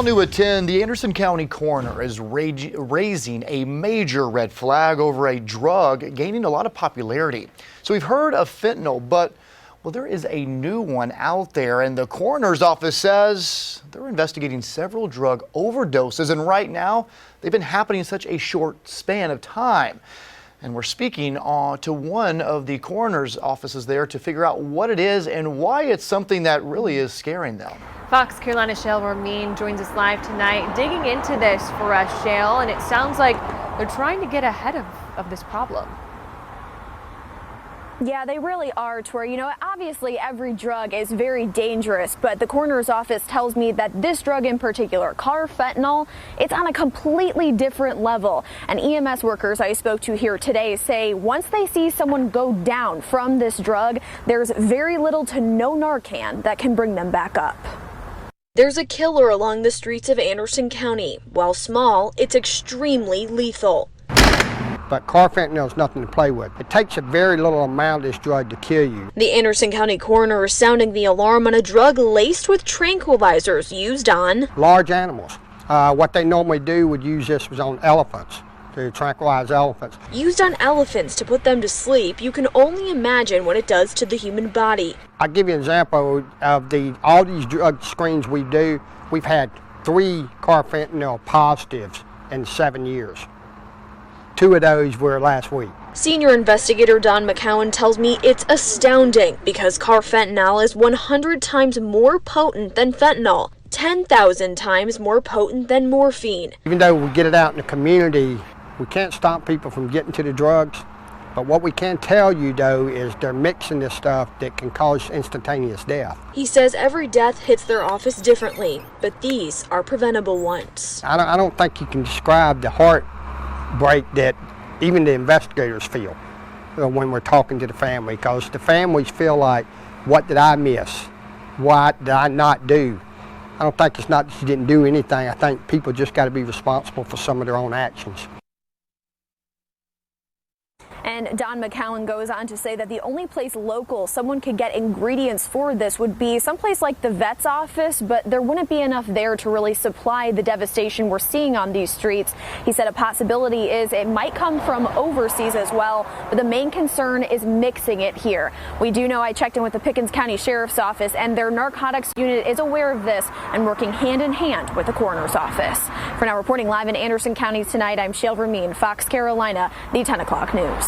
all new at 10, the Anderson County Coroner is raising a major red flag over a drug gaining a lot of popularity. So we've heard of fentanyl, but well, there is a new one out there, and the coroner's office says they're investigating several drug overdoses, and right now they've been happening in such a short span of time. And we're speaking to one of the coroner's offices there to figure out what it is and why it's something that really is scaring them. Fox Carolina Shale Ramin joins us live tonight, digging into this for us, Shale, and it sounds like they're trying to get ahead of this problem. Yeah, they really are, Tori. You know, obviously every drug is very dangerous, but the coroner's office tells me that this drug in particular, carfentanil, it's on a completely different level. And EMS workers I spoke to here today say once they see someone go down from this drug, there's very little to no Narcan that can bring them back up. There's a killer along the streets of Anderson County. While small, it's extremely lethal. But carfentanil is nothing to play with. It takes a very little amount of this drug to kill you. The Anderson County coroner is sounding the alarm on a drug laced with tranquilizers used on large animals. What they normally do would use this was on elephants, to tranquilize elephants. Used on elephants to put them to sleep. You can only imagine what it does to the human body. I'll give you an example of all these drug screens we do. We've had 3 carfentanil positives in 7 years. 2 of those were last week. Senior investigator Don McCowan tells me it's astounding because carfentanil is 100 times more potent than fentanyl, 10,000 times more potent than morphine. Even though we get it out in the community, we can't stop people from getting to the drugs. But what we can tell you, though, is they're mixing this stuff that can cause instantaneous death. He says every death hits their office differently, but these are preventable ones. I don't think you can describe the heartbreak that even the investigators feel when we're talking to the family, because the families feel like, what did I miss? What did I not do? I don't think it's not that you didn't do anything. I think people just got to be responsible for some of their own actions. And Don McCowan goes on to say that the only place local someone could get ingredients for this would be someplace like the vet's office, but there wouldn't be enough there to really supply the devastation we're seeing on these streets. He said a possibility is it might come from overseas as well, but the main concern is mixing it here. We do know I checked in with the Pickens County Sheriff's Office, and their narcotics unit is aware of this and working hand in hand with the coroner's office. For now, reporting live in Anderson County tonight, I'm Shale Ramin, Fox Carolina, the 10 o'clock news.